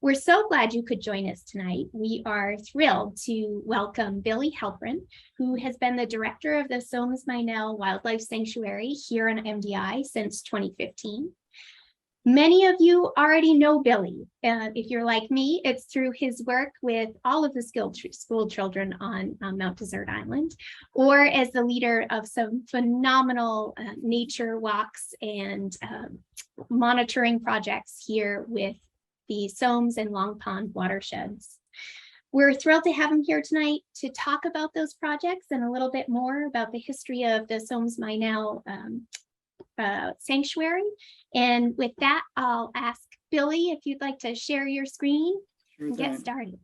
We're so glad you could join us tonight. We are thrilled to welcome Billy Helprin, who has been the director of the Somes-Meynell Wildlife Sanctuary here in MDI since 2015. Many of you already know Billy. If you're like me, it's through his work with all of the school children on Mount Desert Island, or as the leader of some phenomenal nature walks and monitoring projects here with the Somes and Long Pond watersheds. We're thrilled to have him here tonight to talk about those projects and a little bit more about the history of the Somes-Meynell Sanctuary. And with that, I'll ask Billy if you'd like to share your screen and get started.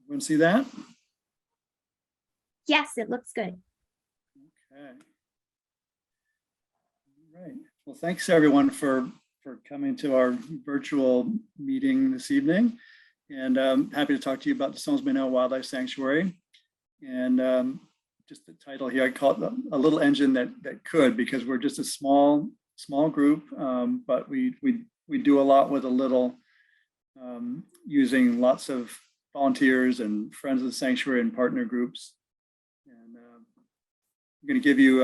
Everyone see that? Yes, it looks good. Okay. All right. Well, thanks everyone for coming to our virtual meeting this evening. And I'm happy to talk to you about the Somes-Meynell Wildlife Sanctuary. And just the title here, I call it a little engine that could, because we're just a small group, but we do a lot with a little, using lots of volunteers and friends of the sanctuary and partner groups. And I'm going to give you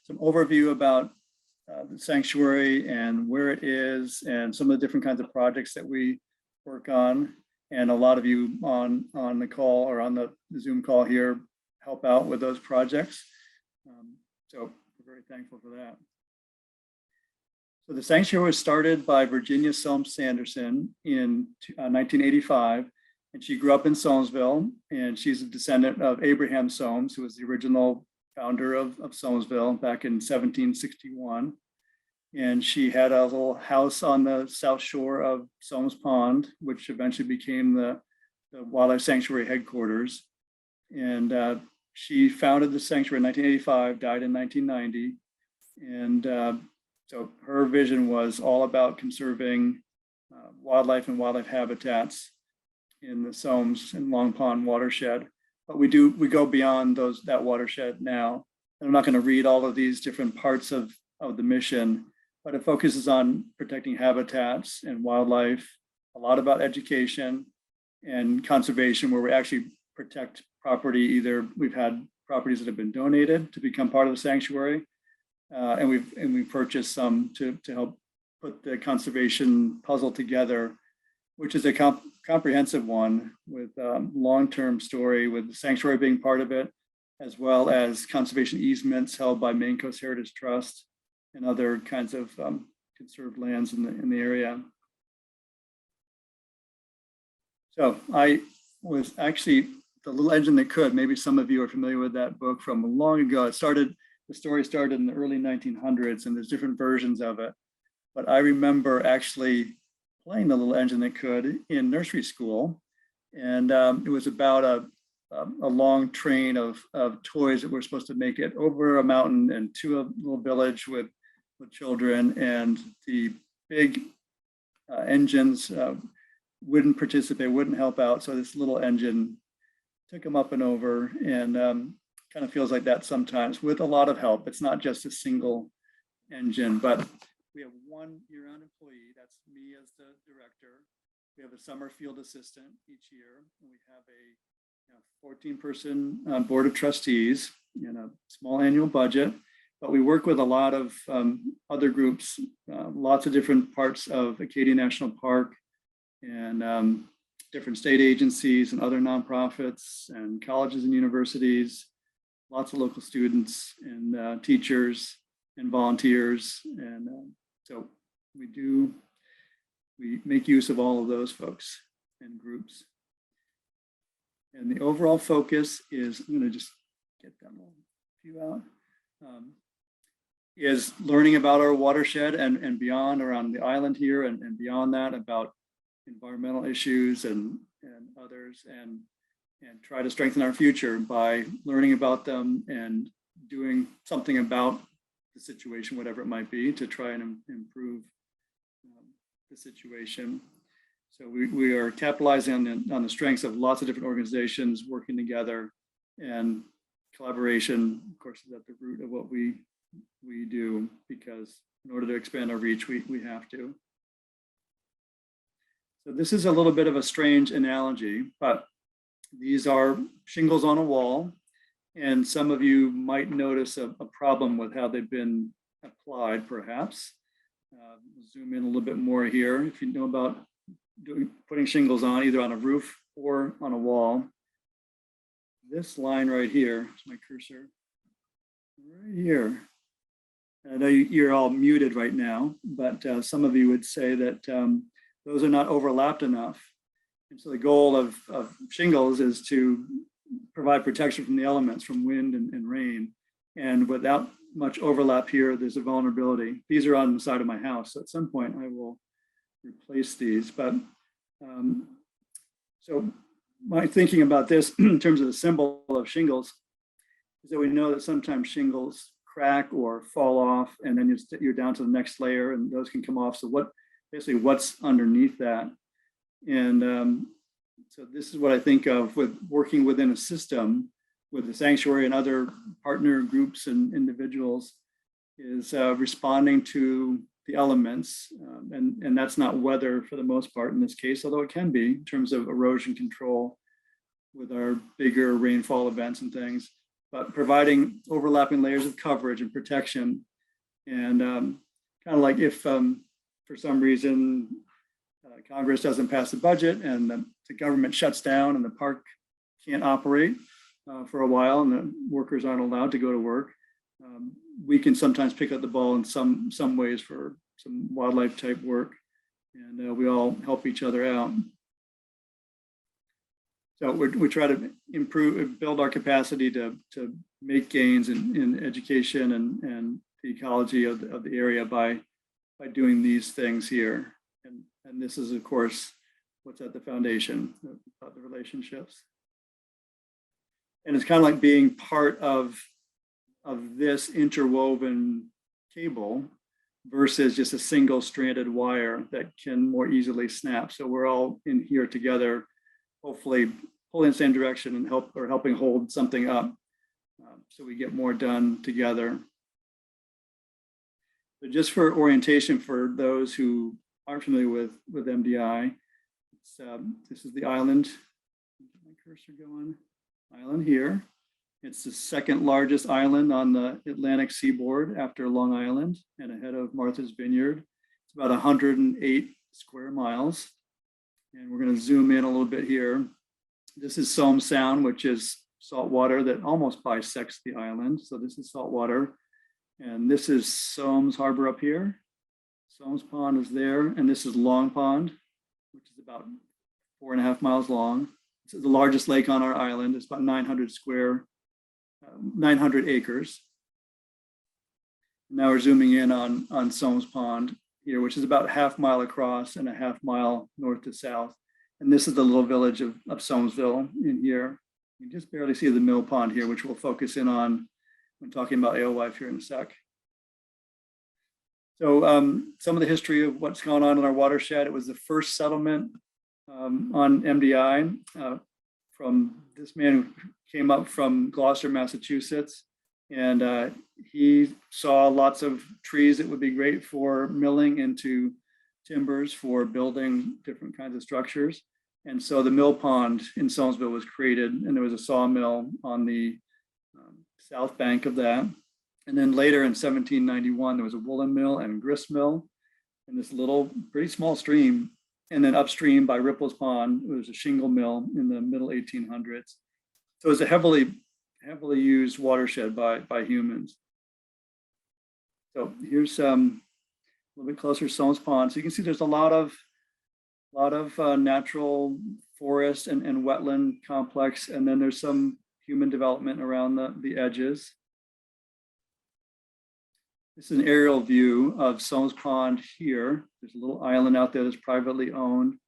some overview about the sanctuary and where it is and some of the different kinds of projects that we work on. And a lot of you on the call or on the Zoom call here help out with those projects. So we're very thankful for that. So the sanctuary was started by Virginia Somes Sanderson in 1985. And she grew up in Somesville, and she's a descendant of Abraham Somes, who was the original founder of Somesville back in 1761. And she had a little house on the south shore of Somes Pond, which eventually became the Wildlife Sanctuary headquarters. And she founded the sanctuary in 1985, died in 1990. And so her vision was all about conserving wildlife and wildlife habitats in the Somes and Long Pond watershed. But we go beyond that watershed now. And I'm not going to read all of these different parts of the mission, but it focuses on protecting habitats and wildlife, a lot about education and conservation, where we actually protect property. Either we've had properties that have been donated to become part of the sanctuary, and we've purchased some to help put the conservation puzzle together, which is a comprehensive one with long-term story, with the sanctuary being part of it, as well as conservation easements held by Maine Coast Heritage Trust and other kinds of conserved lands in the area. So I was actually The Little Engine That Could. Maybe some of you are familiar with that book from long ago. The story started in the early 1900s, and there's different versions of it. But I remember actually playing The Little Engine That Could in nursery school. And it was about a long train of toys that were supposed to make it over a mountain and to a little village with children. And the big engines wouldn't participate, wouldn't help out. So this little engine took them up and over, and kind of feels like that sometimes with a lot of help. It's not just a single engine, but we have one year-round employee. That's me as the director. We have a summer field assistant each year. And we have a 14-person board of trustees and a small annual budget. But we work with a lot of other groups, lots of different parts of Acadia National Park, and different state agencies and other nonprofits and colleges and universities, lots of local students and teachers and volunteers. And so we make use of all of those folks and groups. And the overall focus is, I'm going to just get that little view out, is learning about our watershed and beyond, around the island here and beyond that, about environmental issues and others, and try to strengthen our future by learning about them and doing something about the situation, whatever it might be, to try and improve the situation. So we are capitalizing on the strengths of lots of different organizations working together and collaboration, of course, is at the root of what we do, because in order to expand our reach, we have to. So this is a little bit of a strange analogy, but these are shingles on a wall. And some of you might notice a problem with how they've been applied, perhaps. Zoom in a little bit more here. If you know about putting shingles on, either on a roof or on a wall, this line right here is my cursor, right here. I know you're all muted right now, but some of you would say that those are not overlapped enough. And so the goal of shingles is to provide protection from the elements, from wind and rain. And without much overlap here, there's a vulnerability. These are on the side of my house. So at some point I will replace these. But so my thinking about this in terms of the symbol of shingles is that we know that sometimes shingles crack or fall off, and then you're down to the next layer, and those can come off. So basically what's underneath that? And so this is what I think of with working within a system with the sanctuary and other partner groups and individuals, is responding to the elements. And that's not weather for the most part in this case, although it can be in terms of erosion control with our bigger rainfall events and things, but providing overlapping layers of coverage and protection. And kind of like if for some reason Congress doesn't pass the budget and the government shuts down and the park can't operate for a while and the workers aren't allowed to go to work, we can sometimes pick up the ball in some ways for some wildlife type work, and we all help each other out. So we try to build our capacity to make gains in education and the ecology of the area by doing these things here. And this is, of course, what's at the foundation of the relationships. And it's kind of like being part of this interwoven cable versus just a single stranded wire that can more easily snap. So we're all in here together, hopefully pulling in the same direction and helping hold something up, so we get more done together. But just for orientation for those who aren't familiar with MDI, this is the island. Get my cursor going. Island here. It's the second largest island on the Atlantic seaboard after Long Island and ahead of Martha's Vineyard. It's about 108 square miles. And we're going to zoom in a little bit here. This is Somes Sound, which is salt water that almost bisects the island. So this is salt water. And this is Somes Harbor up here. Somes Pond is there. And this is Long Pond, which is about 4.5 miles long. It's the largest lake on our island. It's about 900 acres. Now we're zooming in on Somes Pond here, which is about 1/2 mile across and 1/2 mile north to south. And this is the little village of Somesville in here. You can just barely see the mill pond here, which we'll focus in on when talking about alewife here in a sec. So some of the history of what's going on in our watershed. It was the first settlement on MDI from this man who came up from Gloucester, Massachusetts. And he saw lots of trees that would be great for milling into timbers for building different kinds of structures. And so the mill pond in Somesville was created, and there was a sawmill on the south bank of that. And then later in 1791, there was a woolen mill and grist mill in this little, pretty small stream. And then upstream by Ripple's Pond, there was a shingle mill in the middle 1800s. So it was a heavily used watershed by humans. So here's a little bit closer to Somes Pond. So you can see there's a lot of natural forest and wetland complex, and then there's some human development around the edges. This is an aerial view of Somes Pond here. There's a little island out there that's privately owned.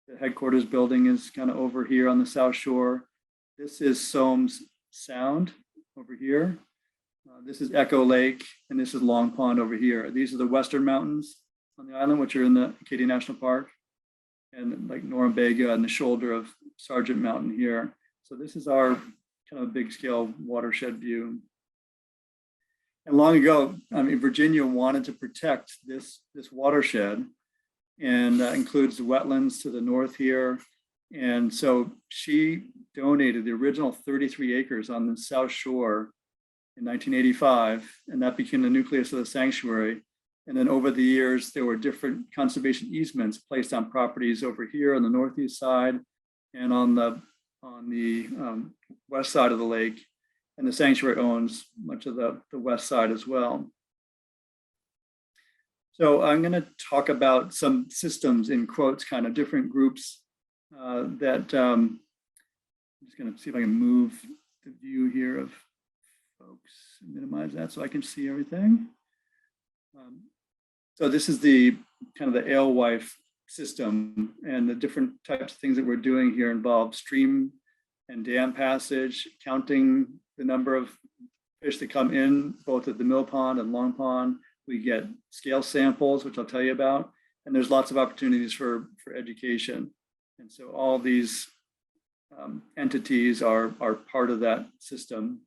The headquarters building is kind of over here on the south shore. This is Somes Sound over here. This is Echo Lake, and this is Long Pond over here. These are the western mountains on the island, which are in the Acadia National Park, and like Norumbega and the shoulder of Sargent Mountain here. So this is our kind of a big scale watershed view. And long ago, I mean, Virginia wanted to protect this watershed, and that includes the wetlands to the north here. And so she donated the original 33 acres on the South Shore in 1985, and that became the nucleus of the sanctuary. And then over the years, there were different conservation easements placed on properties over here on the northeast side and on the west side of the lake. And the sanctuary owns much of the west side as well. So I'm going to talk about some systems in quotes, kind of different groups that I'm just going to see if I can move the view here of folks, minimize that so I can see everything. So this is the kind of the alewife system, and the different types of things that we're doing here involve stream and dam passage, counting the number of fish that come in both at the mill pond and long pond. We get scale samples, which I'll tell you about, and there's lots of opportunities for education. And so all these entities are part of that system.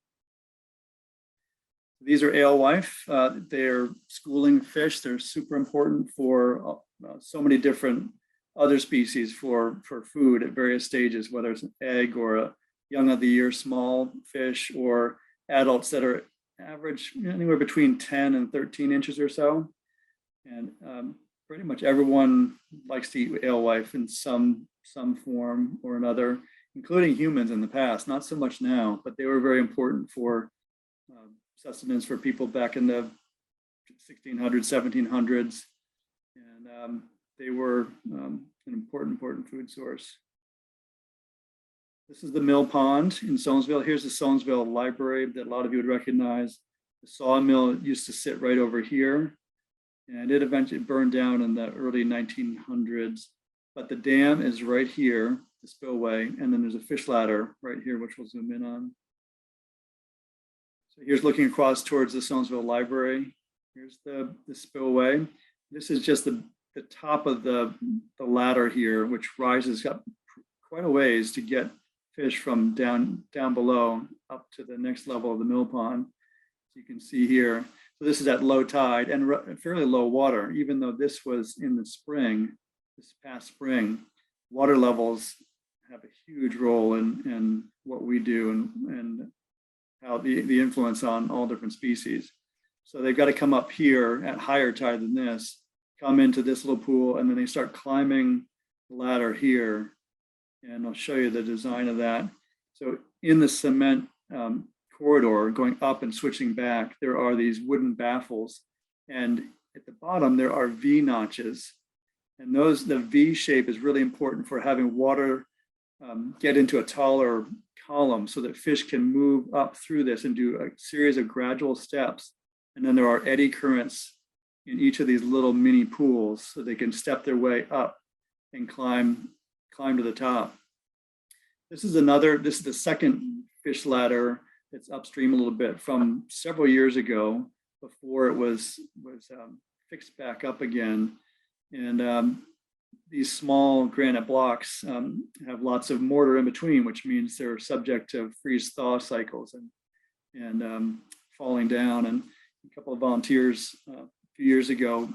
These are alewife. They're schooling fish. They're super important for so many different other species for food at various stages, whether it's an egg or a young of the year small fish, or adults that are average anywhere between 10 and 13 inches or so. And pretty much everyone likes to eat alewife in some form or another, including humans in the past. Not so much now, but they were very important for sustenance for people back in the 1600s, 1700s. And they were an important food source. This is the mill pond in Somesville. Here's the Somesville library that a lot of you would recognize. The sawmill used to sit right over here, and it eventually burned down in the early 1900s. But the dam is right here, the spillway, and then there's a fish ladder right here, which we'll zoom in on. So here's looking across towards the Somesville library. Here's the spillway. This is just the top of the ladder here, which rises up quite a ways to get fish from down below up to the next level of the mill pond. So you can see here. So this is at low tide and fairly low water, even though this was in the spring, this past spring. Water levels have a huge role in what we do and how the influence on all different species. So they've got to come up here at higher tide than this, come into this little pool, and then they start climbing the ladder here. And I'll show you the design of that. So in the cement corridor, going up and switching back, there are these wooden baffles. And at the bottom, there are V notches. And the V shape is really important for having water get into a taller column so that fish can move up through this and do a series of gradual steps. And then there are eddy currents in each of these little mini pools so they can step their way up and climb to the top. This is the second fish ladder that's upstream a little bit from several years ago before it was fixed back up again. And these small granite blocks have lots of mortar in between, which means they're subject to freeze-thaw cycles and falling down. And a couple of volunteers a few years ago,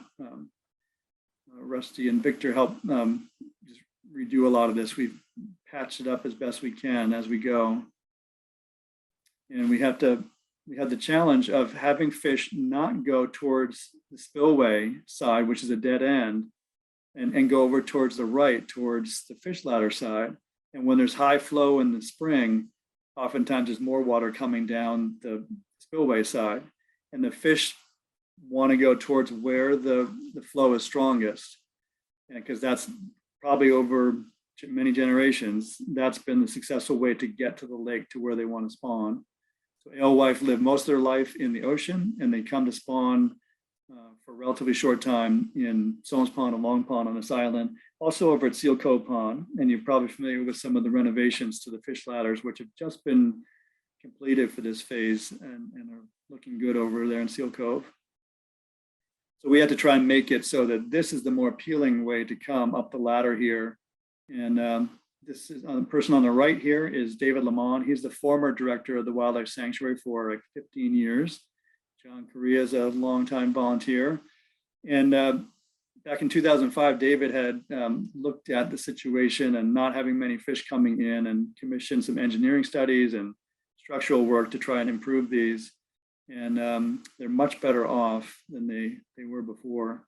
Rusty and Victor helped just redo a lot of this. We've patched it up as best we can as we go. And we had the challenge of having fish not go towards the spillway side, which is a dead end, and go over towards the right, towards the fish ladder side. And when there's high flow in the spring, oftentimes there's more water coming down the spillway side. And the fish want to go towards where the flow is strongest. And because that's probably over many generations, that's been the successful way to get to the lake to where they want to spawn. So alewife live most of their life in the ocean, and they come to spawn for a relatively short time in Somes Pond and Long Pond on this island, also over at Seal Cove Pond. And you're probably familiar with some of the renovations to the fish ladders, which have just been completed for this phase and are looking good over there in Seal Cove. So we had to try and make it so that this is the more appealing way to come up the ladder here. And this is the person on the right here is David Lamont. He's the former director of the Wildlife Sanctuary for like 15 years. John Correa is a longtime volunteer. And back in 2005, David had looked at the situation and not having many fish coming in and commissioned some engineering studies and structural work to try and improve these. And they're much better off than they were before.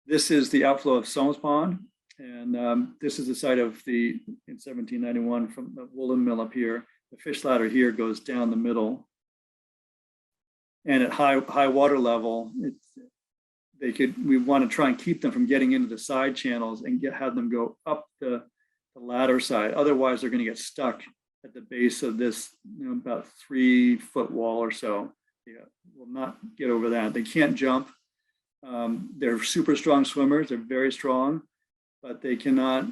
This is the outflow of Somes Pond. And this is the site of in 1791 from the woolen mill up here. The fish ladder here goes down the middle. And at high water level, we want to try and keep them from getting into the side channels and have them go up the ladder side. Otherwise, they're going to get stuck at the base of this, about 3-foot wall or so. Yeah, will not get over that. They can't jump. They're super strong swimmers. They're very strong, but they cannot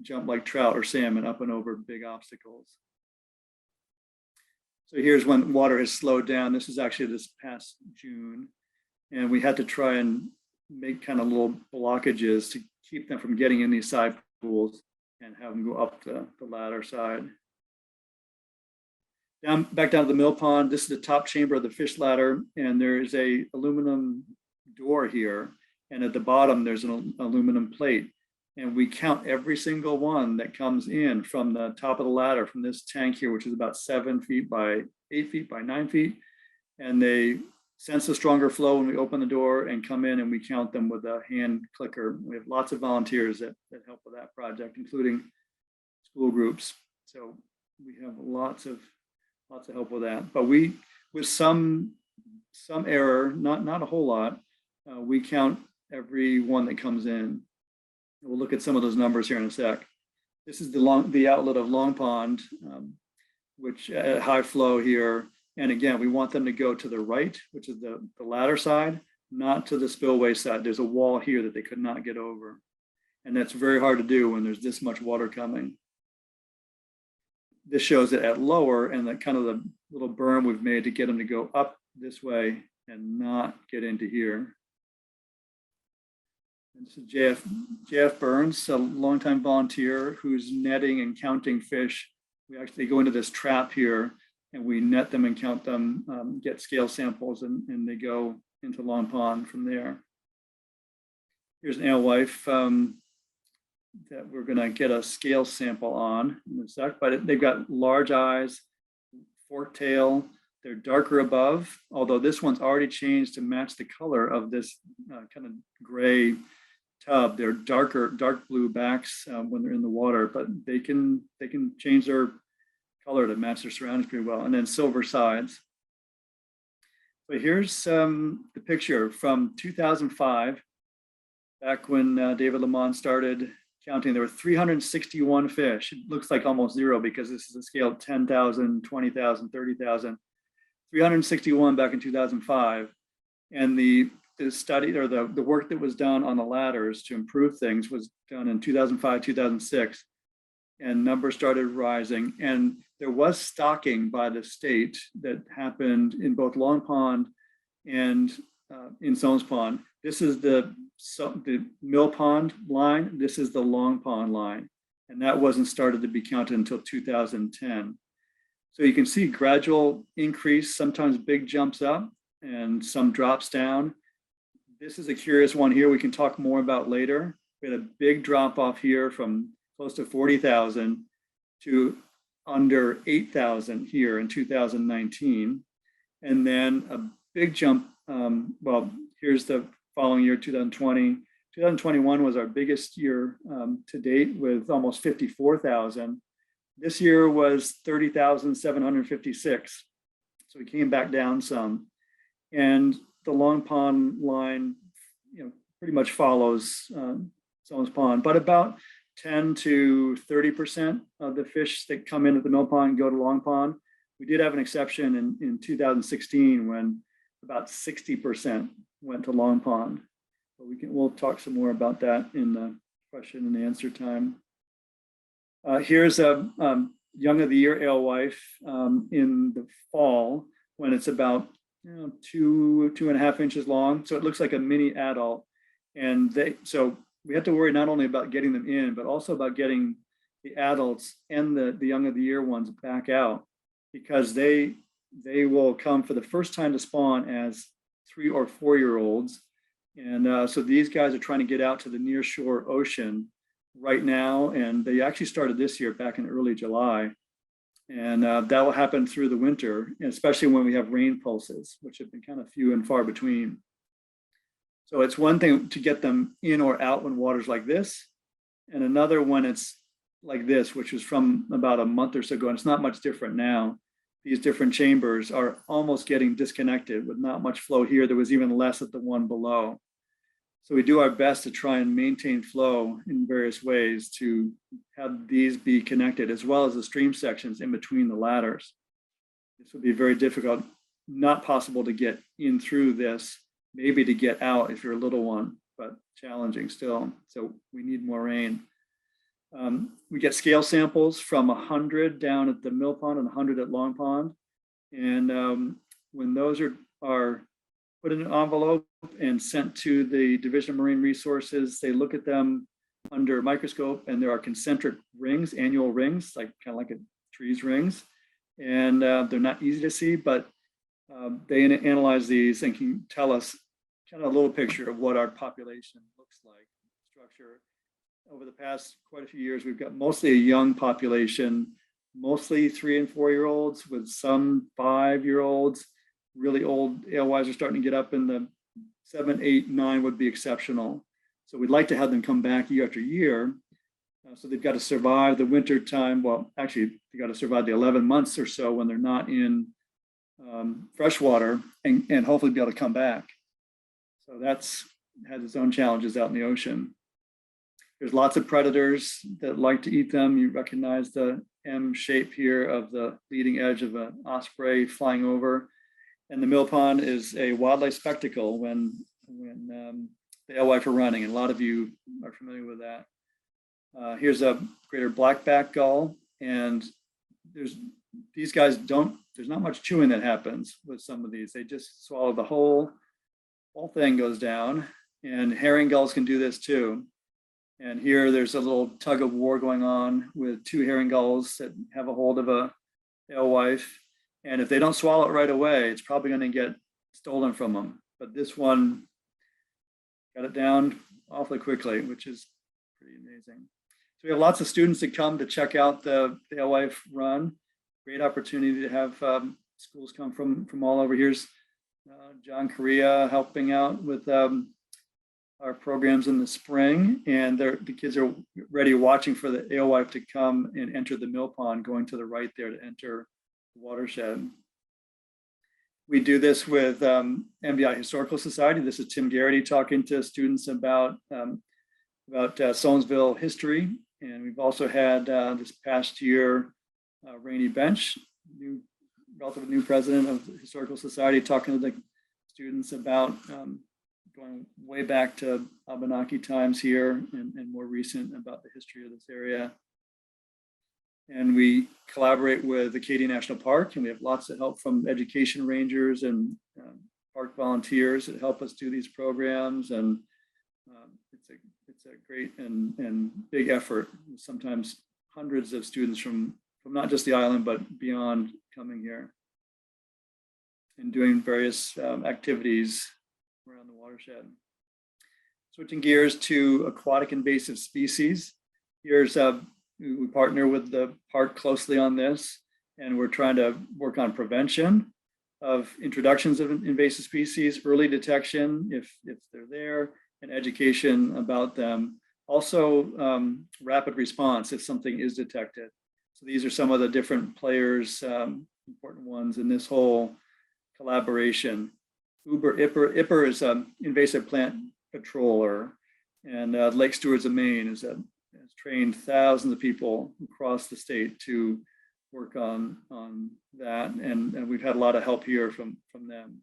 jump like trout or salmon up and over big obstacles. So here's when water has slowed down. This is actually this past June. And we had to try and make kind of little blockages to keep them from getting in these side pools and have them go up the ladder side. Back down to the mill pond. This is the top chamber of the fish ladder. And there is a aluminum door here. And at the bottom, there's an aluminum plate. And we count every single one that comes in from the top of the ladder from this tank here, which is about 7 feet by 8 feet by 9 feet. And they sense a stronger flow when we open the door and come in, and we count them with a hand clicker. We have lots of volunteers that help with that project, including school groups. So we have lots of help with that. But with some error, not a whole lot, we count every one that comes in. We'll look at some of those numbers here in a sec. This is the outlet of Long Pond, which at high flow here. And again, we want them to go to the right, which is the ladder side, not to the spillway side. There's a wall here that they could not get over. And that's very hard to do when there's this much water coming. This shows it at lower and the kind of the little berm we've made to get them to go up this way and not get into here. And this is JF Burns, a longtime volunteer who's netting and counting fish. We actually go into this trap here and we net them and count them, get scale samples, and they go into Long Pond from there. Here's an alewife that we're gonna get a scale sample on in a sec, but they've got large eyes, forked tail. They're darker above, although this one's already changed to match the color of this kind of gray tub. They're dark blue backs when they're in the water, but they can change their color to match their surroundings pretty well. And then silver sides. So here's the picture from 2005, back when David Lamont started counting. There were 361 fish. It looks like almost zero because this is a scale of 10,000, 20,000, 30,000. 361 back in 2005. And the study or the work that was done on the ladders to improve things was done in 2005, 2006. And numbers started rising. And there was stocking by the state that happened in both Long Pond and in Somes Pond. This is the Mill Pond line. This is the Long Pond line. And that wasn't started to be counted until 2010. So you can see gradual increase, sometimes big jumps up and some drops down. This is a curious one here we can talk more about later. We had a big drop off here from close to 40,000 to under 8,000 here in 2019. And then a big jump, well, here's the following year, 2020. 2021 was our biggest year to date with almost 54,000. This year was 30,756. So we came back down some. And the Long Pond line, pretty much follows Somes Pond, but about 10 to 30% of the fish that come in at the Mill Pond go to Long Pond. We did have an exception in 2016 when about 60% went to Long Pond. But we'll talk some more about that in the question and answer time. Here's a young of the year alewife in the fall when it's about 2.5 inches long. So it looks like a mini adult. And so we have to worry not only about getting them in, but also about getting the adults and the young of the year ones back out, because they will come for the first time to spawn as 3 or 4 year olds. And so these guys are trying to get out to the near shore ocean right now. And they actually started this year back in early July. And that will happen through the winter, especially when we have rain pulses, which have been kind of few and far between. So it's one thing to get them in or out when water's like this, and another when it's like this, which was from about a month or so ago, and it's not much different now. These different chambers are almost getting disconnected with not much flow here. There was even less at the one below. So we do our best to try and maintain flow in various ways to have these be connected, as well as the stream sections in between the ladders. This would be very difficult, not possible to get in through this, maybe to get out if you're a little one, but challenging still. So we need more rain. We get scale samples from 100 down at the Mill Pond and 100 at Long Pond. And when those are put in an envelope and sent to the Division of Marine Resources, they look at them under a microscope, and there are concentric rings, annual rings, like kind of like a tree's rings. And they're not easy to see, but they analyze these and can tell us kind of a little picture of what our population looks like, structure. Over the past quite a few years, we've got mostly a young population, mostly 3 and 4 year olds, with some 5 year olds. Really old alewives are starting to get up in the 7, 8, 9 would be exceptional. So we'd like to have them come back year after year. So they've got to survive the winter time. Well, actually, they got to survive the 11 months or so when they're not in freshwater, and hopefully be able to come back. So that's has its own challenges out in the ocean. There's lots of predators that like to eat them. You recognize the M shape here of the leading edge of an osprey flying over. And the Mill Pond is a wildlife spectacle when the alewife are running, and a lot of you are familiar with that. Here's a greater blackback gull, and there's not much chewing that happens with some of these. They just swallow the whole thing goes down, and herring gulls can do this too. And here there's a little tug of war going on with 2 herring gulls that have a hold of a alewife. And if they don't swallow it right away, it's probably going to get stolen from them. But this one got it down awfully quickly, which is pretty amazing. So we have lots of students that come to check out the alewife run. Great opportunity to have schools come from all over. Here's John Correa helping out with our programs in the spring, and the kids are ready, watching for the alewife to come and enter the Mill Pond, going to the right there to enter the Watershed. We do this with MDI Historical Society. This is Tim Garrity talking to students about Somesville history. And we've also had this past year, Rainey Bench, relatively new president of the Historical Society, talking to the students about going way back to Abenaki times here, and more recent about the history of this area. And we collaborate with Acadia National Park, and we have lots of help from education rangers and park volunteers that help us do these programs. And it's a great and big effort. Sometimes hundreds of students from not just the island, but beyond coming here and doing various activities around the watershed. Switching gears to aquatic invasive species. Here's we partner with the park closely on this, and we're trying to work on prevention of introductions of invasive species, early detection if they're there, and education about them. Also, rapid response if something is detected. So these are some of the different players, important ones in this whole collaboration. IPPER is an invasive plant patroller, and Lake Stewards of Maine has trained thousands of people across the state to work on that, and we've had a lot of help here from them.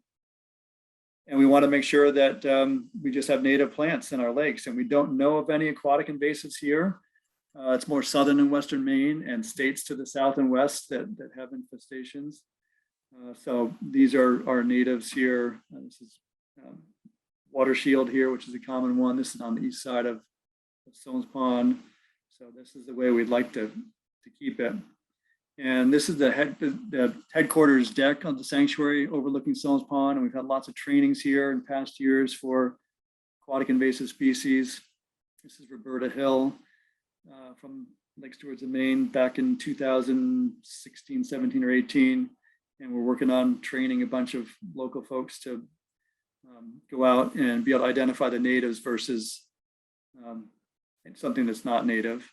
And we want to make sure that we just have native plants in our lakes, and we don't know of any aquatic invasives here. It's more southern and western Maine and states to the south and west that have infestations. So these are our natives here. This is water shield here, which is a common one. This is on the east side of Somes Pond. So this is the way we'd like to keep it. And this is the headquarters deck of the sanctuary overlooking Somes Pond. And we've had lots of trainings here in past years for aquatic invasive species. This is Roberta Hill from Lake Stewart's in Maine back in 2016, 17, or 18. And we're working on training a bunch of local folks to go out and be able to identify the natives versus something that's not native.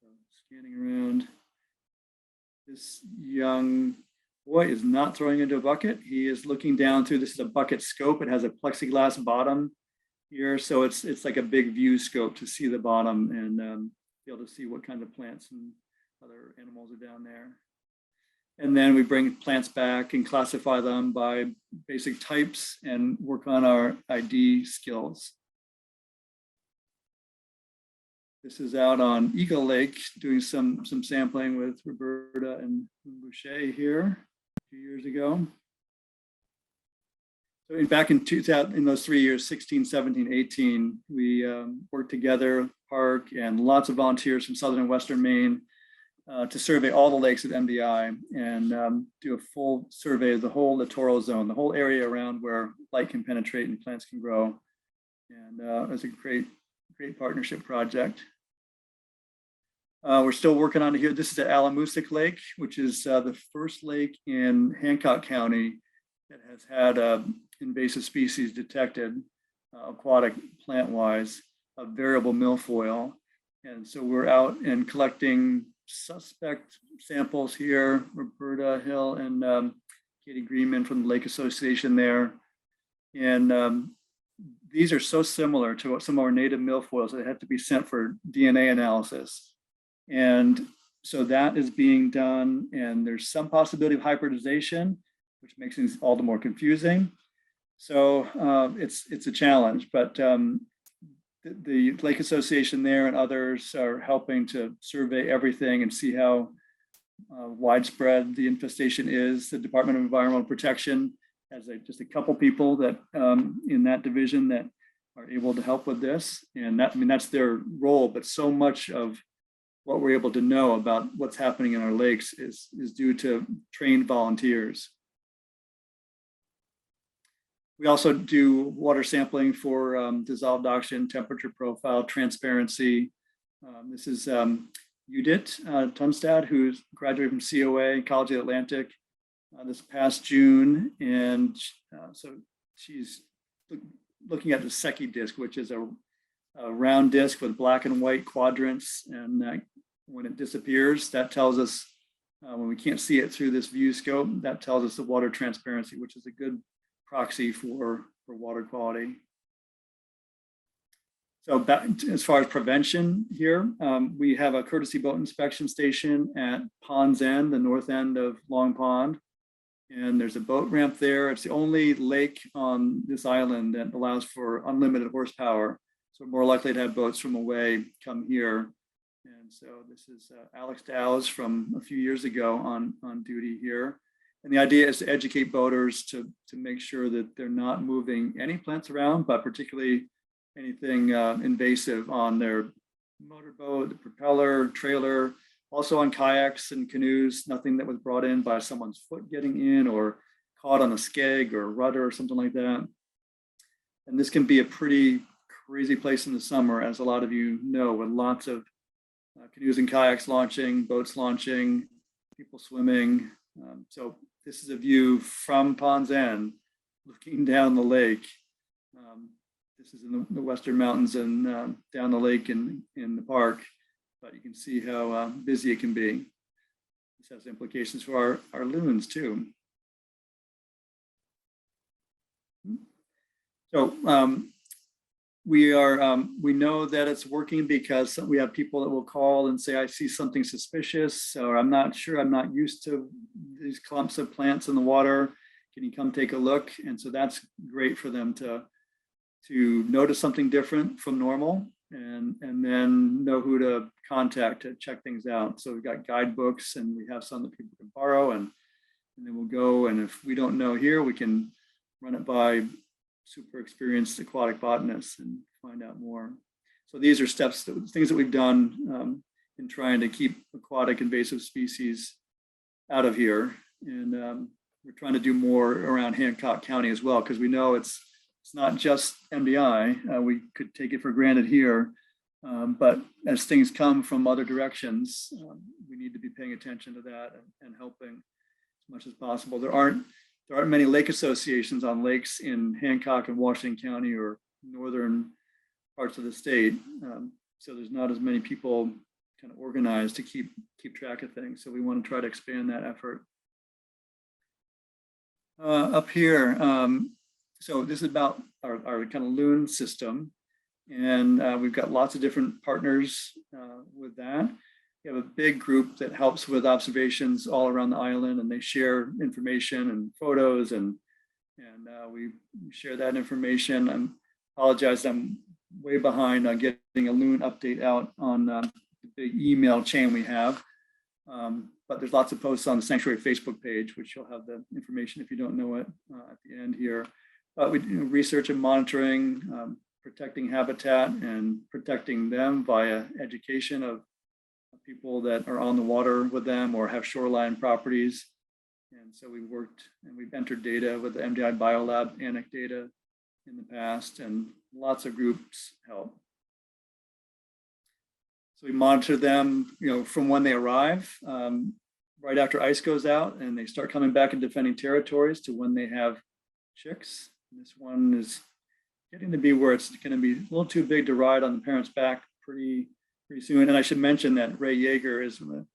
So scanning around. This young boy is not throwing into a bucket. He is looking down through, this is a bucket scope. It has a plexiglass bottom here. So it's like a big view scope to see the bottom and be able to see what kind of plants and other animals are down there. And then we bring plants back and classify them by basic types and work on our ID skills. This is out on Eagle Lake doing some sampling with Roberta and Boucher here a few years ago. So back in 2000, in those 3 years, 16, 17, 18, we worked together, park and lots of volunteers from southern and western Maine to survey all the lakes at MDI and do a full survey of the whole littoral zone, the whole area around where light can penetrate and plants can grow. And it was a great partnership project. We're still working on it here. This is at Alamoosic Lake, which is the first lake in Hancock County that has had invasive species detected, aquatic plant-wise, a variable milfoil. And so we're out and collecting suspect samples here, Roberta Hill and Katie Greenman from the Lake Association there. And these are so similar to what some of our native milfoils that had to be sent for DNA analysis. And so that is being done, and there's some possibility of hybridization, which makes things all the more confusing. So it's a challenge, but the Lake Association there and others are helping to survey everything and see how widespread the infestation is. The Department of Environmental Protection has just a couple people that in that division that are able to help with this. And that, I mean, that's their role, but so much of what we're able to know about what's happening in our lakes is due to trained volunteers. We also do water sampling for dissolved oxygen, temperature profile, transparency. This is Judith Tunstad, who's graduated from COA, College of the Atlantic, this past June. And so she's looking at the Secchi disc, which is a round disc with black and white quadrants. And when it disappears, that tells us, when we can't see it through this view scope, that tells us the water transparency, which is a good proxy for water quality. So back, as far as prevention here, we have a courtesy boat inspection station at Pond's End, the north end of Long Pond. And there's a boat ramp there. It's the only lake on this island that allows for unlimited horsepower. So we're more likely to have boats from away come here. And so this is Alex Dow's from a few years ago on duty here. And the idea is to educate boaters to make sure that they're not moving any plants around, but particularly anything invasive on their motorboat, the propeller, trailer, also on kayaks and canoes, nothing that was brought in by someone's foot getting in or caught on a skeg or rudder or something like that. And this can be a pretty crazy place in the summer, as a lot of you know, with lots of canoes and kayaks launching, boats launching, people swimming. So this is a view from Pond's End, looking down the lake. This is in the Western Mountains and down the lake in the park, but you can see how busy it can be. This has implications for our loons too. So we know that it's working because we have people that will call and say, I see something suspicious, or I'm not sure, I'm not used to these clumps of plants in the water. Can you come take a look? And so that's great for them to notice something different from normal and then know who to contact to check things out. So we've got guidebooks and we have some that people can borrow and then we'll go. And if we don't know here, we can run it by super experienced aquatic botanists and find out more. So these are things that we've done in trying to keep aquatic invasive species out of here. And we're trying to do more around Hancock County as well, because we know it's not just MDI. We could take it for granted here, but as things come from other directions, we need to be paying attention to that and helping as much as possible. There aren't many lake associations on lakes in Hancock and Washington County or northern parts of the state. So there's not as many people kind of organized to keep track of things. So we want to try to expand that effort. Up here, so this is about our kind of loon system. And we've got lots of different partners with that. We have a big group that helps with observations all around the island, and they share information and photos, and we share that information. I apologize, I'm way behind on getting a loon update out on the big email chain we have. But there's lots of posts on the Sanctuary Facebook page, which you'll have the information if you don't know it at the end here. But we do research and monitoring, protecting habitat and protecting them via education of people that are on the water with them or have shoreline properties. And so we've worked and we've entered data with the MDI Biolab ANIC data in the past, and lots of groups help. So we monitor them, from when they arrive, right after ice goes out and they start coming back and defending territories, to when they have chicks. And this one is getting to be where it's going to be a little too big to ride on the parent's back pretty soon. And I should mention that Ray Yeager is a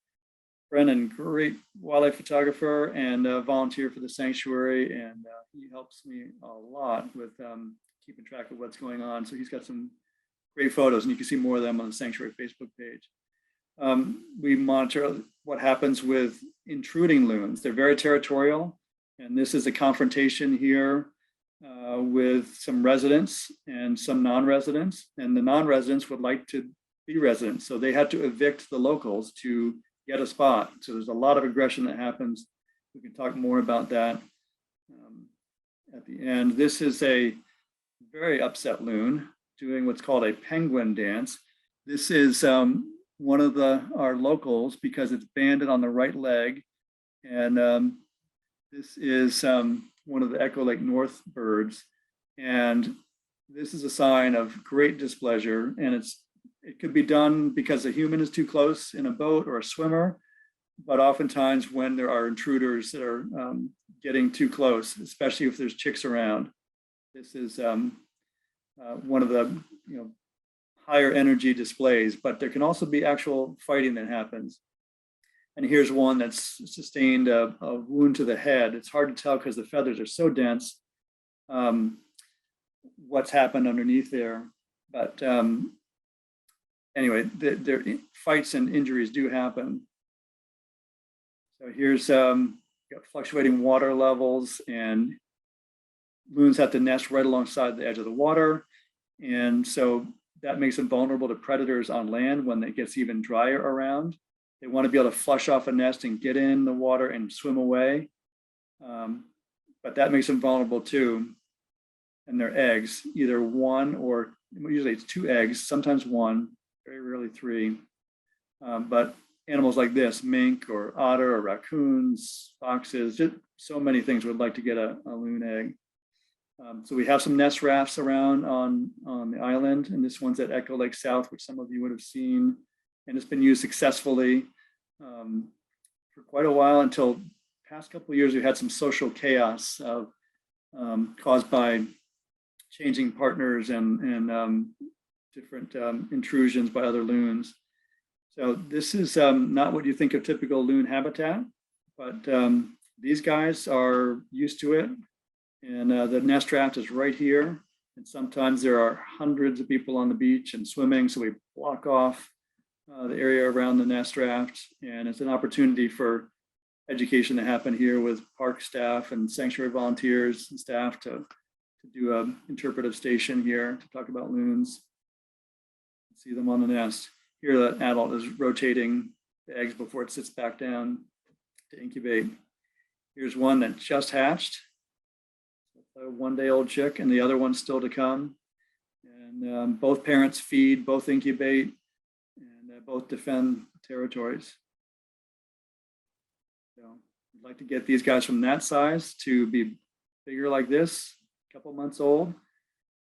friend and great wildlife photographer and a volunteer for the sanctuary, and he helps me a lot with keeping track of what's going on. So he's got some great photos, and you can see more of them on the Sanctuary Facebook page. We monitor what happens with intruding loons. They're very territorial, and this is a confrontation here with some residents and some non-residents, and the non-residents would like to be residents, so they had to evict the locals to get a spot. So there's a lot of aggression that happens. We can talk more about that at the end. This is a very upset loon doing what's called a penguin dance. This is one of our locals because it's banded on the right leg. And this is one of the Echo Lake North birds. And this is a sign of great displeasure. And it could be done because a human is too close in a boat or a swimmer, but oftentimes when there are intruders that are getting too close, especially if there's chicks around. This is one of the higher energy displays, but there can also be actual fighting that happens. And here's one that's sustained a wound to the head. It's hard to tell because the feathers are so dense what's happened underneath there. But anyway, their fights and injuries do happen. So here's got fluctuating water levels, and loons have to nest right alongside the edge of the water. And so that makes them vulnerable to predators on land when it gets even drier around. They want to be able to flush off a nest and get in the water and swim away. But that makes them vulnerable too. And their eggs, either one or usually it's 2 eggs, sometimes 1, very rarely 3. But animals like this, mink or otter or raccoons, foxes, just so many things would like to get a loon egg. So we have some nest rafts around on the island, and this one's at Echo Lake South, which some of you would have seen, and it's been used successfully for quite a while until the past couple of years. We had some social chaos caused by changing partners and different intrusions by other loons. So this is not what you think of typical loon habitat, but these guys are used to it. And the nest raft is right here. And sometimes there are hundreds of people on the beach and swimming. So we block off the area around the nest raft. And it's an opportunity for education to happen here with park staff and sanctuary volunteers and staff to do an interpretive station here to talk about loons. See them on the nest. Here the adult is rotating the eggs before it sits back down to incubate. Here's one that just hatched. A 1-day-old chick, and the other one's still to come. And And both parents feed, both incubate, and both defend territories. So I'd like to get these guys from that size to be bigger like this, a couple months old.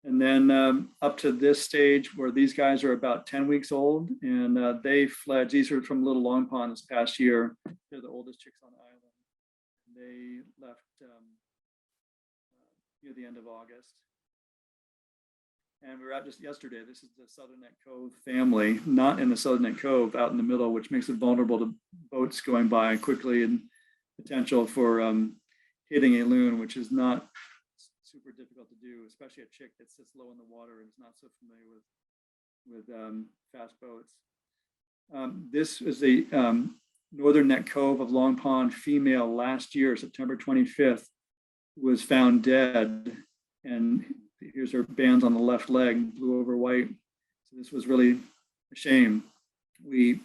And then up to this stage where these guys are about 10 weeks old, and they fledged. These are from Little Long Pond this past year. They're the oldest chicks on the island. They left near the end of August. And we were out just yesterday. This is the Southern Neck Cove family, not in the Southern Neck Cove, out in the middle, which makes it vulnerable to boats going by quickly and potential for hitting a loon, which is not super difficult to do, especially a chick that sits low in the water and is not so familiar with fast boats. This is the Northern Neck Cove of Long Pond female last year, September 25th, was found dead. And here's her bands on the left leg, blue over white. So this was really a shame. We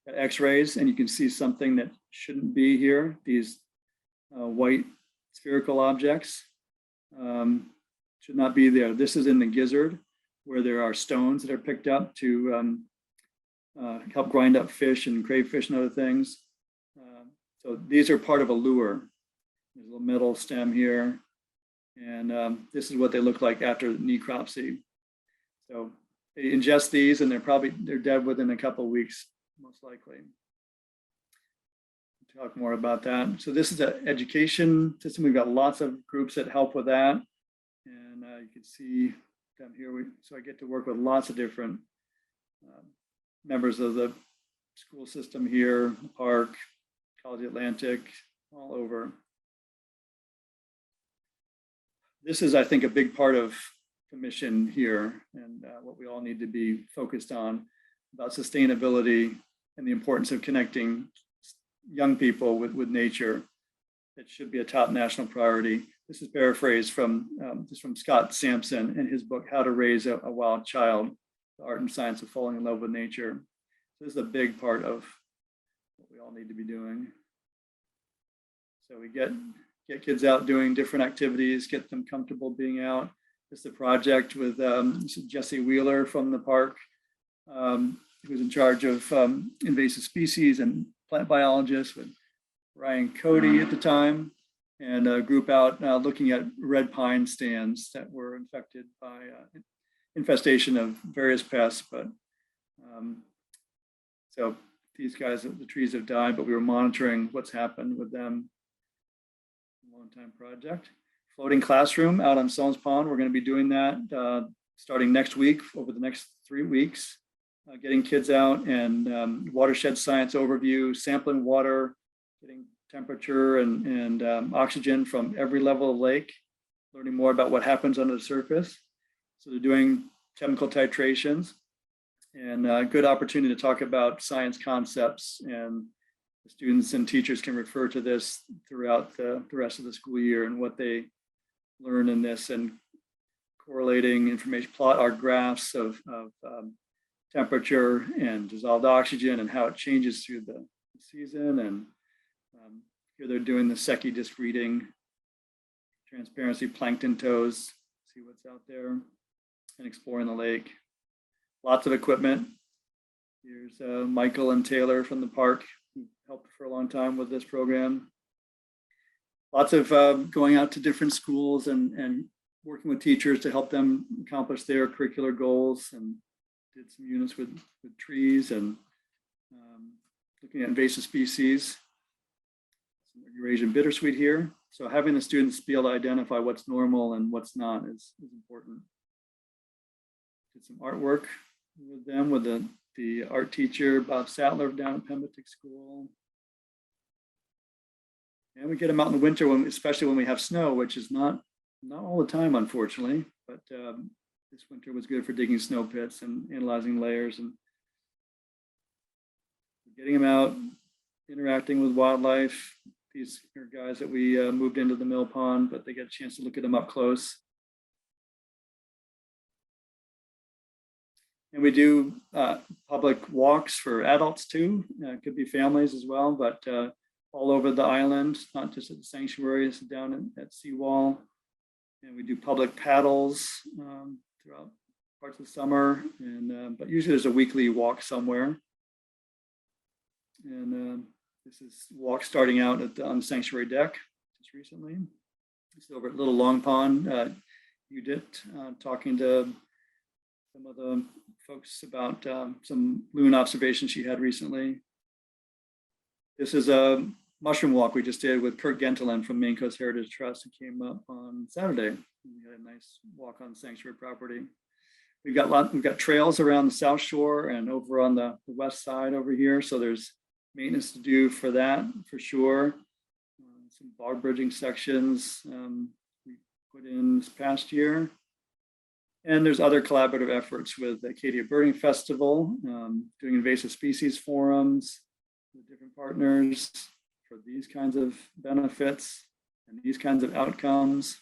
got x-rays and you can see something that shouldn't be here. These white spherical objects should not be there. This is in the gizzard where there are stones that are picked up to help grind up fish and crayfish and other things. So these are part of a lure. There's a little metal stem here. And this is what they look like after necropsy. So they ingest these and they're dead within a couple of weeks, most likely. We'll talk more about that. So this is an education system. We've got lots of groups that help with that. And you can see down here, so I get to work with lots of different members of the school system here, the park, College Atlantic, all over. This is, I think, a big part of the mission here and what we all need to be focused on about sustainability and the importance of connecting young people with nature. It should be a top national priority. This is paraphrased from Scott Sampson in his book, How to Raise a Wild Child, The Art and Science of Falling in Love with Nature. So this is a big part of what we all need to be doing. So we get kids out doing different activities, get them comfortable being out. This is a project with Jesse Wheeler from the park, who's in charge of invasive species and plant biologists, with Ryan Cody at the time, and a group out looking at red pine stands that were infected by infestation of various pests. But so these guys, the trees have died, but we were monitoring what's happened with them. Long-time project. Floating classroom out on Somes Pond. We're going to be doing that starting next week, over the next 3 weeks, getting kids out and watershed science overview, sampling water, getting temperature and oxygen from every level of the lake, learning more about what happens under the surface. So they're doing chemical titrations, and a good opportunity to talk about science concepts, and the students and teachers can refer to this throughout the rest of the school year and what they learn in this, and correlating information, plot our graphs of temperature and dissolved oxygen and how it changes through the season. And here they're doing the Secchi disc reading, transparency, plankton toes, see what's out there, and exploring the lake. Lots of equipment. Here's Michael and Taylor from the park, who helped for a long time with this program. Lots of going out to different schools and working with teachers to help them accomplish their curricular goals, and did some units with trees and looking at invasive species. Some Eurasian bittersweet here. So having the students be able to identify what's normal and what's not is important. Did some artwork with them, with the art teacher, Bob Sattler, down at Pemberton School. And we get them out in the winter, especially when we have snow, which is not all the time, unfortunately. But this winter was good for digging snow pits and analyzing layers, and getting them out, interacting with wildlife. These are guys that we moved into the mill pond, but they get a chance to look at them up close. And we do public walks for adults too. It could be families as well, but all over the island, not just at the sanctuaries, down at Seawall. And we do public paddles throughout parts of the summer, and but usually there's a weekly walk somewhere. And this is walk starting out on the sanctuary deck just recently. It's over at Little Long Pond. You did talking to some of the folks about some loon observations she had recently. This is a mushroom walk we just did with Kurt Gentelin from Maine Coast Heritage Trust, who came up on Saturday. We had a nice walk on sanctuary property. We've got trails around the South Shore and over on the west side over here. So there's maintenance to do for that, for sure. Some bog bridging sections we put in this past year. And there's other collaborative efforts with the Acadia Birding Festival, doing invasive species forums with different partners for these kinds of benefits and these kinds of outcomes.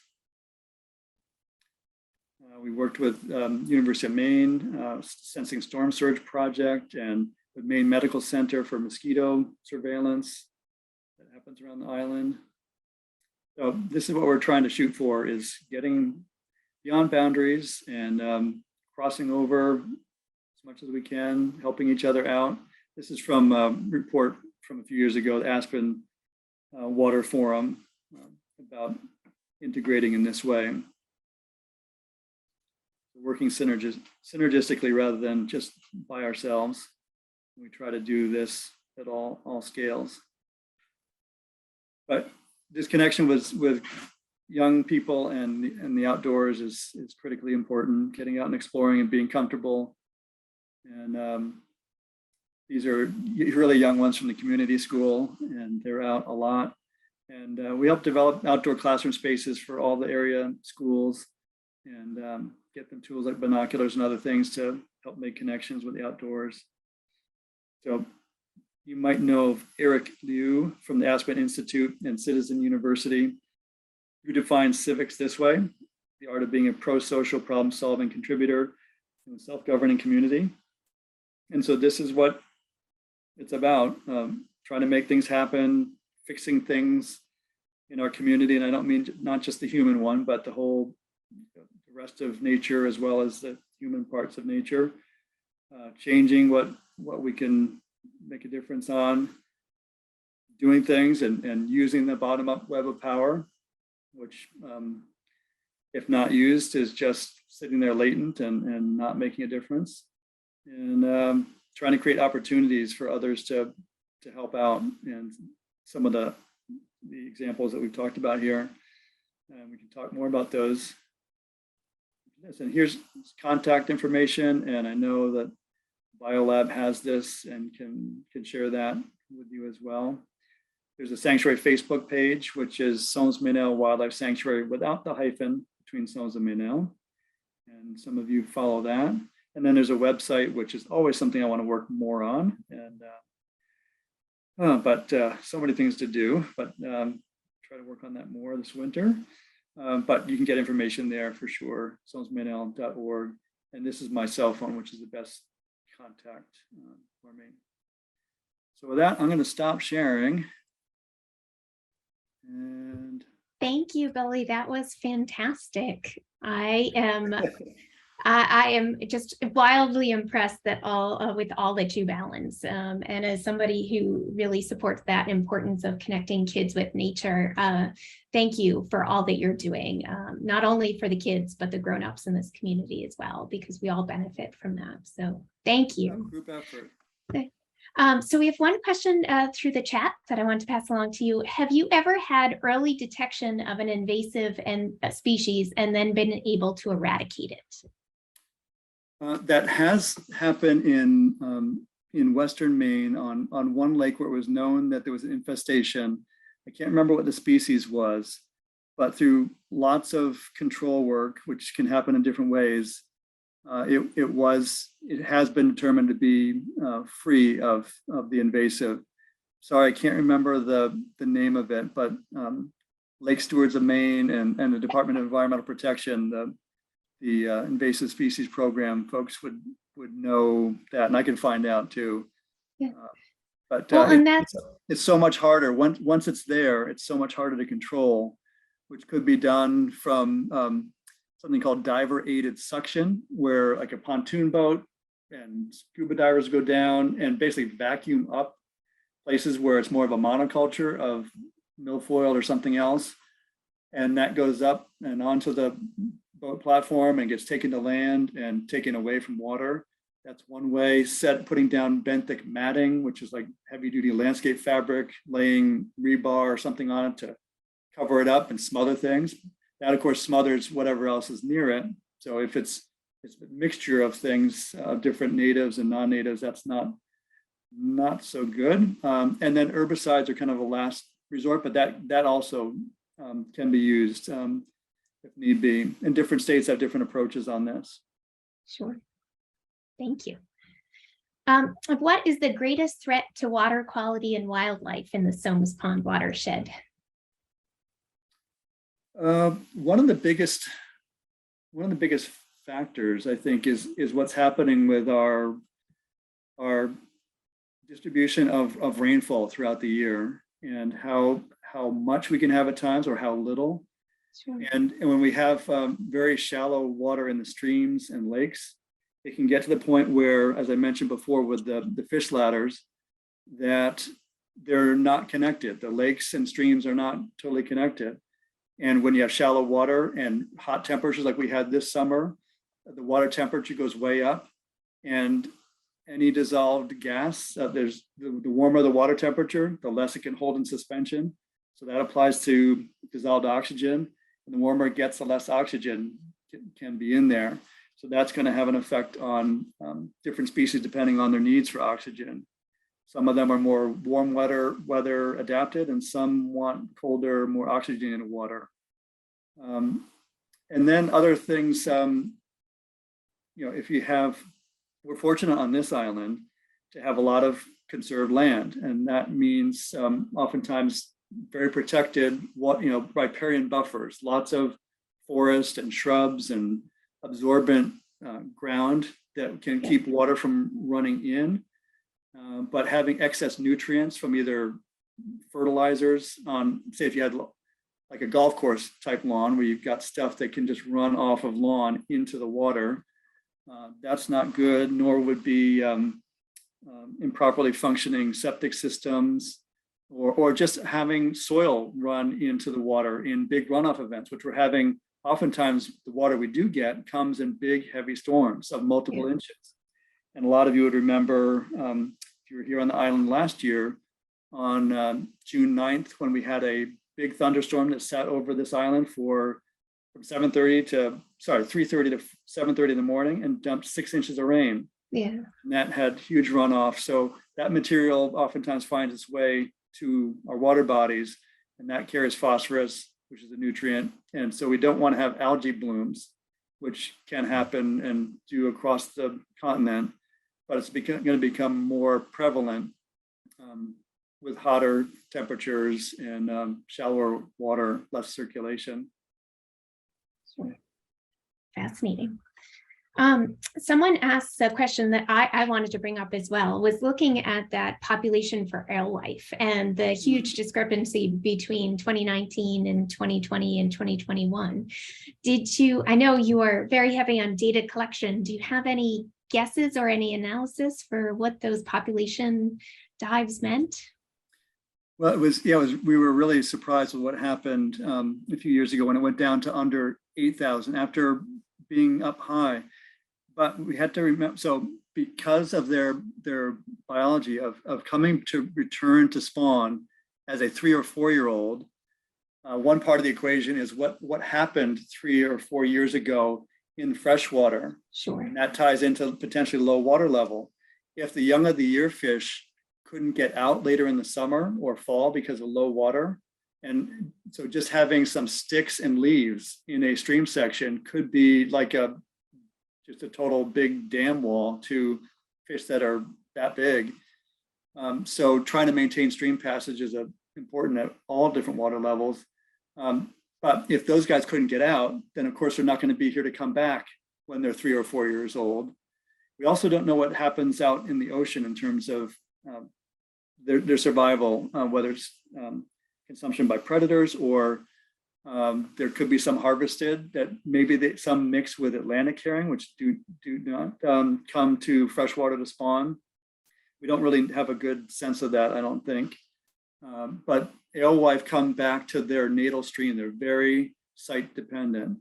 We worked with University of Maine, Sensing Storm Surge Project, and with Maine Medical Center for mosquito surveillance that happens around the island. So this is what we're trying to shoot for, is getting beyond boundaries and crossing over as much as we can, helping each other out. This is from a report from a few years ago, the Aspen Water Forum, about integrating in this way. Working synergistically rather than just by ourselves. We try to do this at all scales. But this connection with young people and the outdoors is critically important. Getting out and exploring and being comfortable. And these are really young ones from the community school, and they're out a lot. And we help develop outdoor classroom spaces for all the area schools, and get them tools like binoculars and other things to help make connections with the outdoors. So you might know of Eric Liu from the Aspen Institute and Citizen University, who defines civics this way: the art of being a pro-social, problem-solving contributor in a self-governing community. And so this is what it's about, trying to make things happen, fixing things in our community. And I don't mean not just the human one, but the whole rest of nature, as well as the human parts of nature, changing what we can make a difference on, doing things and using the bottom-up web of power, which if not used is just sitting there latent and not making a difference, and trying to create opportunities for others to help out. And some of the examples that we've talked about here, we can talk more about those. And here's contact information, and I know that BioLab has this and can share that with you as well. There's a sanctuary Facebook page, which is Somes-Meynell Wildlife Sanctuary without the hyphen between Somes and Meynell, and some of you follow that. And then there's a website, which is always something I want to work more on, and but so many things to do, but try to work on that more this winter. But you can get information there for sure, somesmeynell.org. And this is my cell phone, which is the best contact for me. So with that, I'm going to stop sharing. And thank you, Billy. That was fantastic. I am just wildly impressed that with all that you balance. And as somebody who really supports that importance of connecting kids with nature, thank you for all that you're doing, not only for the kids, but the grownups in this community as well, because we all benefit from that. So thank you. Group effort. Okay. So we have one question through the chat that I want to pass along to you. Have you ever had early detection of an invasive species and then been able to eradicate it? That has happened in Western Maine on one lake where it was known that there was an infestation. I can't remember what the species was, but through lots of control work, which can happen in different ways, it has been determined to be free of the invasive. Sorry, I can't remember the name of it, but Lake Stewards of Maine and the Department of Environmental Protection, the invasive species program folks would know that, and I can find out too. Yeah. But well, and it's so much harder once it's there. It's so much harder to control, which could be done from something called diver-aided suction, where like a pontoon boat and scuba divers go down and basically vacuum up places where it's more of a monoculture of milfoil or something else. And that goes up and onto the boat platform and gets taken to land and taken away from water. That's one way. Putting down benthic matting, which is like heavy duty landscape fabric, laying rebar or something on it to cover it up and smother things. That of course smothers whatever else is near it. So if it's a mixture of things, different natives and non-natives, that's not so good. And then herbicides are kind of a last resort, but that also can be used if need be. And different states have different approaches on this. Sure. Thank you. What is the greatest threat to water quality and wildlife in the Somes Pond watershed? One of the biggest factors, I think, is what's happening with our distribution of rainfall throughout the year, and how much we can have at times or how little. Sure. And when we have very shallow water in the streams and lakes, it can get to the point where, as I mentioned before with the fish ladders, that they're not connected. The lakes and streams are not totally connected. And when you have shallow water and hot temperatures like we had this summer, the water temperature goes way up, and any dissolved gas, the warmer the water temperature, the less it can hold in suspension. So that applies to dissolved oxygen. And the warmer it gets, the less oxygen can be in there. So that's going to have an effect on different species depending on their needs for oxygen. Some of them are more warm weather adapted, and some want colder, more oxygenated water. And then other things, if you have, we're fortunate on this island to have a lot of conserved land, and that means oftentimes very protected, riparian buffers, lots of forest and shrubs and absorbent ground that can keep water from running in, but having excess nutrients from either fertilizers on, say if you had like a golf course type lawn where you've got stuff that can just run off of lawn into the water, that's not good, nor would be improperly functioning septic systems, or just having soil run into the water in big runoff events, which we're having. Oftentimes the water we do get comes in big heavy storms of multiple inches. And a lot of you would remember, if you were here on the island last year on June 9th, when we had a big thunderstorm that sat over this island from 3:30 to 7:30 in the morning and dumped 6 inches of rain. Yeah. And that had huge runoff. So that material oftentimes finds its way to our water bodies, and that carries phosphorus, which is a nutrient. And so we don't want to have algae blooms, which can happen and do across the continent, but it's going to become more prevalent with hotter temperatures and shallower water, less circulation. Sure. Fascinating. Someone asked a question that I wanted to bring up as well, was looking at that population for alewife and the huge discrepancy between 2019 and 2020 and 2021. I know you are very heavy on data collection. Do you have any guesses or any analysis for what those population dives meant? Well, we were really surprised with what happened a few years ago when it went down to under 8,000 after being up high. But we had to remember, so because of their biology of coming to return to spawn as a 3 or 4 year old, one part of the equation is what happened 3 or 4 years ago in freshwater. Sure. And that ties into potentially low water level. If the young of the year fish couldn't get out later in the summer or fall because of low water, and so just having some sticks and leaves in a stream section could be like just a total big dam wall to fish that are that big. So trying to maintain stream passage is important at all different water levels. But if those guys couldn't get out, then of course they're not going to be here to come back when they're 3 or 4 years old. We also don't know what happens out in the ocean in terms of their survival, whether it's consumption by predators or There could be some harvested that maybe some mix with Atlantic herring, which do not come to freshwater to spawn. We don't really have a good sense of that, I don't think. But alewife come back to their natal stream. They're very site dependent,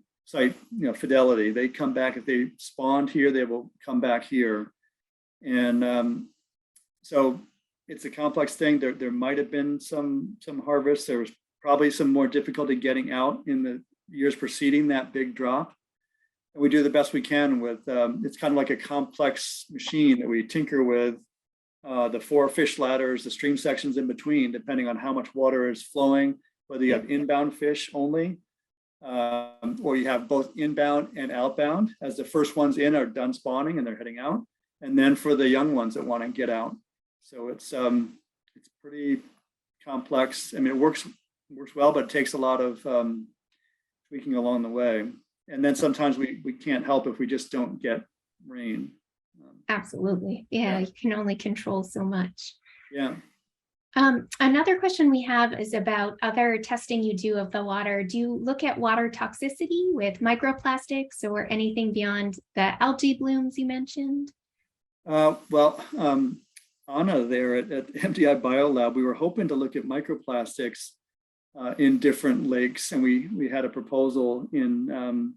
fidelity. They come back, if they spawned here, they will come back here. And so it's a complex thing. There might have been some harvest. There was probably some more difficulty getting out in the years preceding that big drop. And we do the best we can with, it's kind of like a complex machine that we tinker with, the 4 fish ladders, the stream sections in between, depending on how much water is flowing, whether you have inbound fish only, or you have both inbound and outbound, as the first ones in are done spawning and they're heading out. And then for the young ones that want to get out. So it's pretty complex. I mean, it works well, but it takes a lot of tweaking along the way. And then sometimes we can't help if we just don't get rain. Absolutely. Yeah, you can only control so much. Yeah. Another question we have is about other testing you do of the water. Do you look at water toxicity with microplastics or anything beyond the algae blooms you mentioned? Well, Anna there at MDI Biolab, we were hoping to look at microplastics in different lakes, and we had a proposal in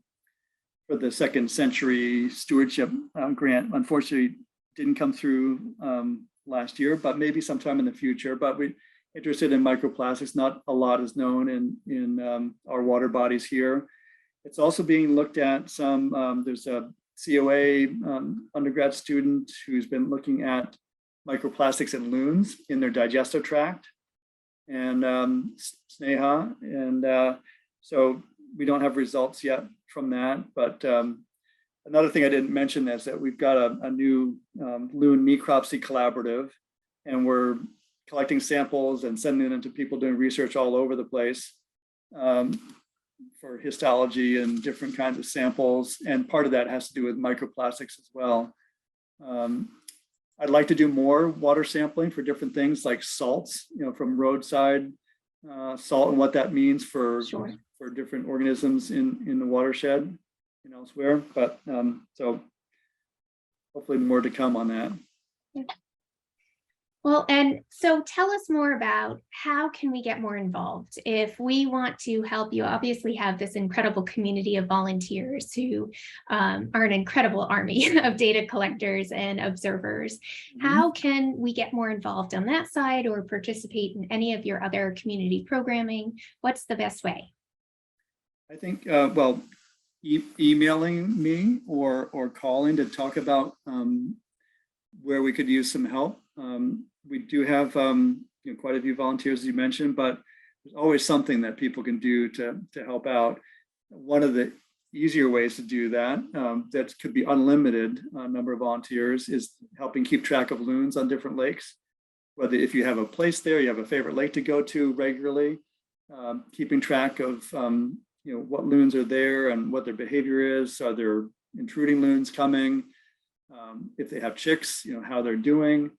for the second century stewardship grant. Unfortunately, didn't come through last year, but maybe sometime in the future. But we're interested in microplastics. Not a lot is known in our water bodies here. It's also being looked at some, there's a COA undergrad student who's been looking at microplastics in loons in their digestive tract and SNEHA. And so we don't have results yet from that. But another thing I didn't mention is that we've got a new loon necropsy collaborative, and we're collecting samples and sending them to people doing research all over the place for histology and different kinds of samples. And part of that has to do with microplastics as well. I'd like to do more water sampling for different things like salts, from roadside salt and what that means for different organisms in the watershed and elsewhere. But so hopefully more to come on that. Well, and so tell us more about how can we get more involved? If we want to help, you obviously have this incredible community of volunteers who are an incredible army of data collectors and observers. Mm-hmm. How can we get more involved on that side or participate in any of your other community programming? What's the best way? I think, well, emailing me or calling to talk about where we could use some help. We do have quite a few volunteers, as you mentioned, but there's always something that people can do to help out. One of the easier ways to do that, that could be unlimited number of volunteers, is helping keep track of loons on different lakes. Whether if you have a place there, you have a favorite lake to go to regularly, keeping track of what loons are there and what their behavior is. Are there intruding loons coming? If they have chicks, how they're doing.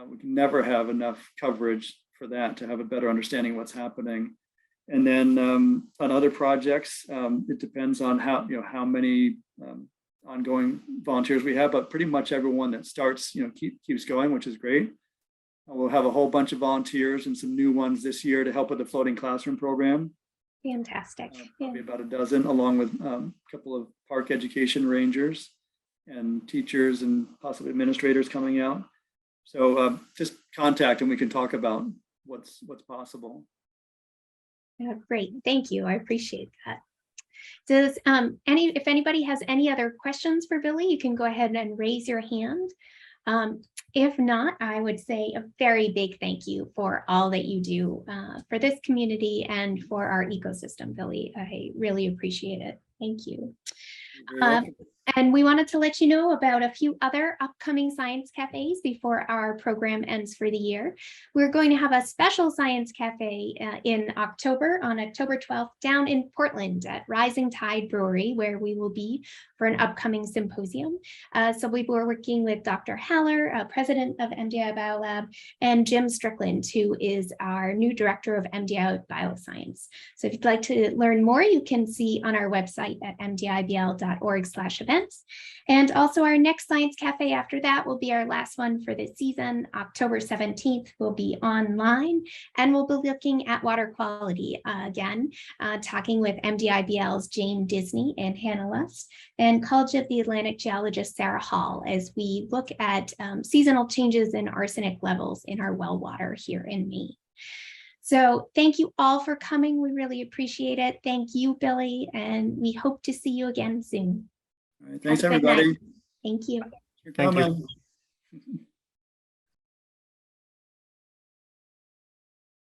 We can never have enough coverage for that to have a better understanding of what's happening. And then on other projects, it depends on how many ongoing volunteers we have, but pretty much everyone that starts, keeps going, which is great. We'll have a whole bunch of volunteers and some new ones this year to help with the floating classroom program. Fantastic. Probably about a dozen, along with a couple of park education rangers and teachers and possibly administrators coming out. So just contact and we can talk about what's possible. Yeah, great. Thank you. I appreciate that. Does if anybody has any other questions for Billy, you can go ahead and raise your hand. If not, I would say a very big thank you for all that you do for this community and for our ecosystem, Billy. I really appreciate it. Thank you. And we wanted to let you know about a few other upcoming science cafes before our program ends for the year. We're going to have a special science cafe in October, on October 12th, down in Portland at Rising Tide Brewery, where we will be for an upcoming symposium. So we were working with Dr. Haller, president of MDI Biolab, and Jim Strickland, who is our new director of MDI Bioscience. So if you'd like to learn more, you can see on our website at mdibl.org/events. And also our next science cafe after that will be our last one for this season. October 17th will be online, and we'll be looking at water quality again, talking with MDIBL's Jane Disney and Hannah Lust, and College of the Atlantic geologist Sarah Hall, as we look at seasonal changes in arsenic levels in our well water here in Maine. So thank you all for coming. We really appreciate it. Thank you, Billy, and we hope to see you again soon. All right, thanks, everybody. Thank you. Thank you.